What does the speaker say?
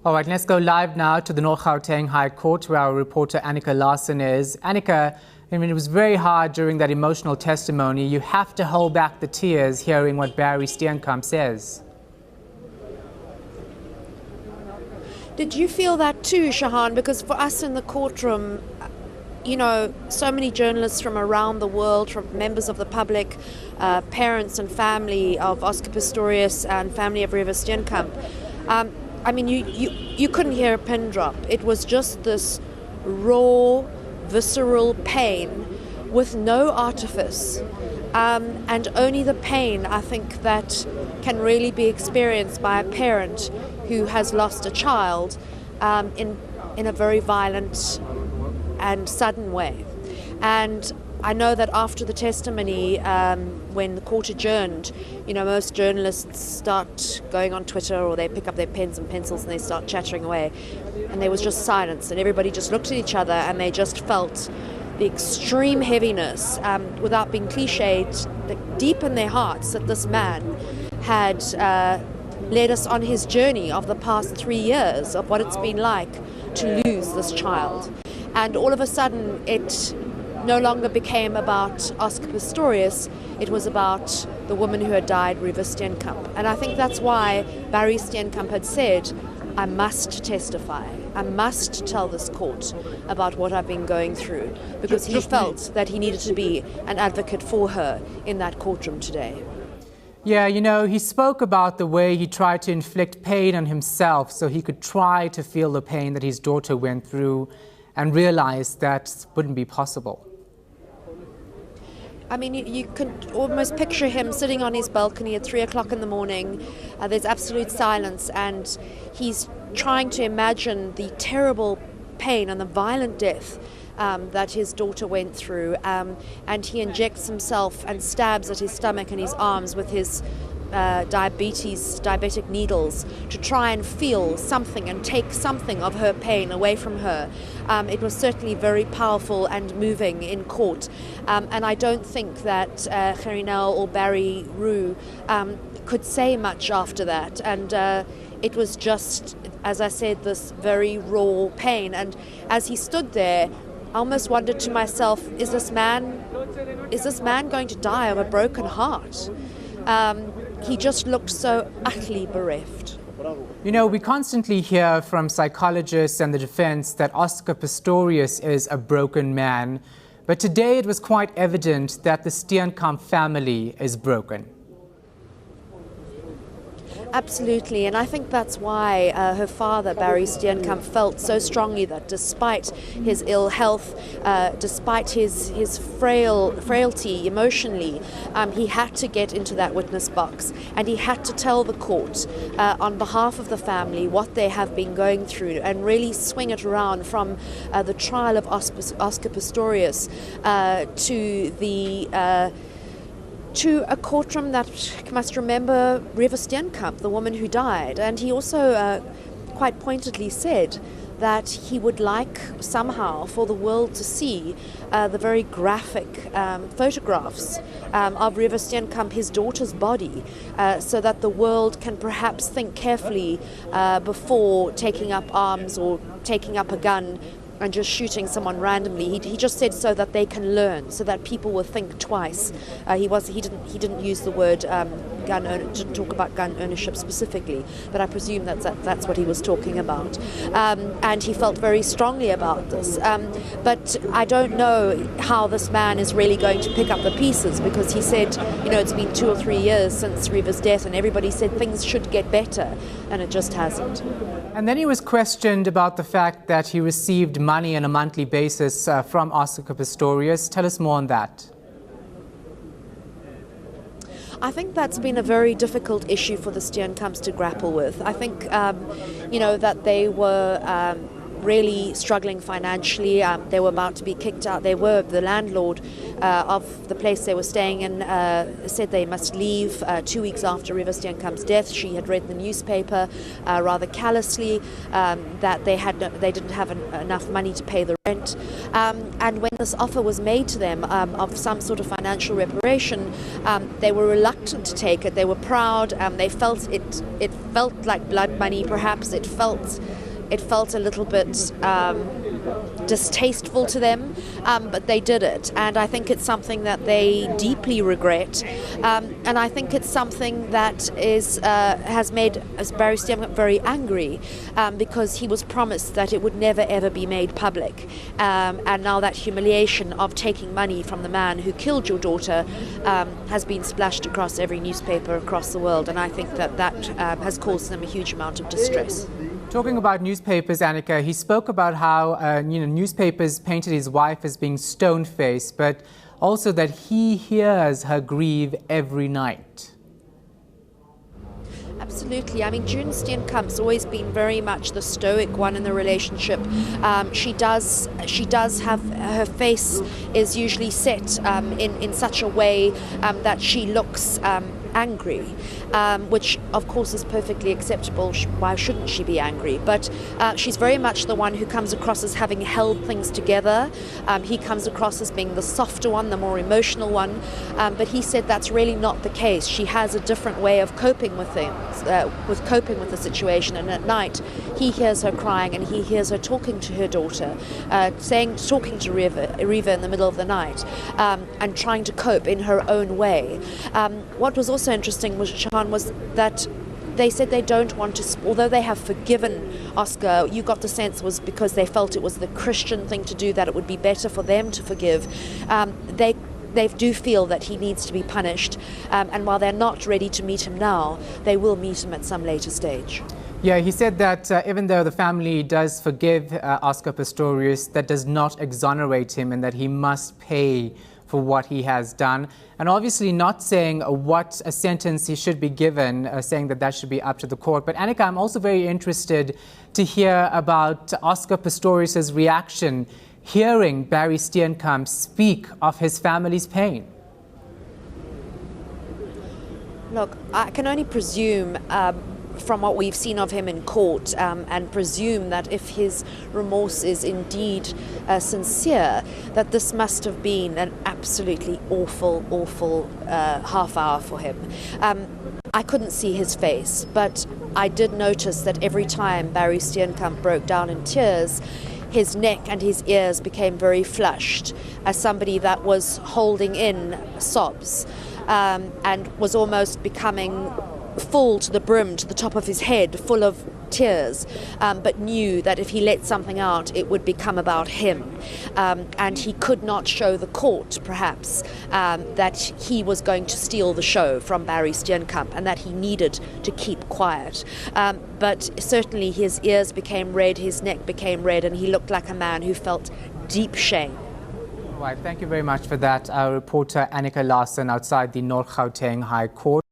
All right, let's go live now to the North Gauteng High Court, where our reporter Annika Larsen is. Annika, I mean, it was very hard during that emotional testimony. You have to hold back the tears hearing what Barry Steenkamp says. Did you feel that too, Shahan? Because for us in the courtroom, you know, so many journalists from around the world, from members of the public, parents and family of Oscar Pistorius and family of Barry Steenkamp, I mean, you couldn't hear a pin drop. It was just this raw, visceral pain with no artifice. And only the pain, I think, that can really be experienced by a parent who has lost a child in a very violent and sudden way. And I know that after the testimony, when the court adjourned, you know, most journalists start going on Twitter or they pick up their pens and pencils and they start chattering away. And there was just silence and everybody just looked at each other and they just felt the extreme heaviness, without being cliched, deep in their hearts that this man had led us on his journey of the past 3 years of what it's been like to lose this child. And all of a sudden it no longer became about Oscar Pistorius, it was about the woman who had died, Barry Steenkamp. And I think that's why Barry Steenkamp had said, I must testify, I must tell this court about what I've been going through, because he felt that he needed to be an advocate for her in that courtroom today. Yeah, you know, he spoke about the way he tried to inflict pain on himself so he could try to feel the pain that his daughter went through and realized that wouldn't be possible. I mean, you could almost picture him sitting on his balcony at 3 o'clock in the morning. There's absolute silence and he's trying to imagine the terrible pain and the violent death that his daughter went through. And he injects himself and stabs at his stomach and his arms with his diabetic needles to try and feel something and take something of her pain away from her. It was certainly very powerful and moving in court. And I don't think that Gerinel or Barry Roo could say much after that. And it was just, as I said, this very raw pain. And as he stood there, I almost wondered to myself, is this man going to die of a broken heart? He just looked so utterly bereft. You know, we constantly hear from psychologists and the defense that Oscar Pistorius is a broken man. But today it was quite evident that the Steenkamp family is broken. Absolutely, and I think that's why her father, Barry Steenkamp, felt so strongly that despite his ill health, despite his frailty emotionally, he had to get into that witness box and he had to tell the court on behalf of the family what they have been going through and really swing it around from the trial of Oscar Pistorius to a courtroom that must remember Barry Steenkamp, the woman who died. And he also quite pointedly said that he would like somehow for the world to see the very graphic photographs of Barry Steenkamp, his daughter's body, so that the world can perhaps think carefully before taking up arms or taking up a gun and just shooting someone randomly. He just said so that they can learn, so that people will think twice. He didn't use the word didn't talk about gun ownership specifically, but I presume that's what he was talking about. And he felt very strongly about this. But I don't know how this man is really going to pick up the pieces, because he said, you know, it's been 2 or 3 years since Barry's death, and everybody said things should get better, and it just hasn't. And then he was questioned about the fact that he received money on a monthly basis from Oscar Pistorius. Tell us more on that. I think that's been a very difficult issue for the Steenkamps to grapple with. I think, you know, that they were really struggling financially. They were about to be kicked out. The landlord of the place they were staying in said they must leave 2 weeks after River Steenkamp's death. She had read in the newspaper rather callously that they didn't have enough money to pay the rent. And when this offer was made to them of some sort of financial reparation, they were reluctant to take it. They were proud. They felt it felt like blood money. Perhaps it felt a little bit distasteful to them, but they did it, and I think it's something that they deeply regret, and I think it's something that has made Barry Steenkamp very angry, because he was promised that it would never ever be made public, and now that humiliation of taking money from the man who killed your daughter has been splashed across every newspaper across the world, and I think that has caused them a huge amount of distress. Talking about newspapers, Annika, he spoke about how newspapers painted his wife as being stone-faced, but also that he hears her grieve every night. Absolutely. I mean, June Steenkamp's always been very much the stoic one in the relationship. She does have, her face is usually set in such a way that she looks angry, which of course is perfectly acceptable. Why shouldn't she be angry? But she's very much the one who comes across as having held things together. He comes across as being the softer one, the more emotional one, but he said that's really not the case. She has a different way of coping with things, coping with the situation, and at night he hears her crying and he hears her talking to her daughter, talking to Riva in the middle of the night, and trying to cope in her own way. What was also interesting, Shahan, was that they said they don't want to, although they have forgiven Oscar, you got the sense was because they felt it was the Christian thing to do, that it would be better for them to forgive. They do feel that he needs to be punished, and while they're not ready to meet him now, they will meet him at some later stage. Yeah, he said that even though the family does forgive Oscar Pistorius, that does not exonerate him, and that he must pay for what he has done, and obviously not saying what a sentence he should be given, saying that should be up to the court. But Annika, I'm also very interested to hear about Oscar Pistorius's reaction hearing Barry Steenkamp speak of his family's pain. Look, I can only presume from what we've seen of him in court, and presume that if his remorse is indeed sincere, that this must have been an absolutely awful half hour for him. I couldn't see his face, but I did notice that every time Barry Steenkamp broke down in tears, his neck and his ears became very flushed, as somebody that was holding in sobs, and was almost becoming full to the brim, to the top of his head, full of tears, but knew that if he let something out, it would become about him. And he could not show the court, perhaps, that he was going to steal the show from Barry Steenkamp, and that he needed to keep quiet. But certainly his ears became red, his neck became red, and he looked like a man who felt deep shame. All right, thank you very much for that. Our reporter Annika Larsen outside the North Gauteng High Court.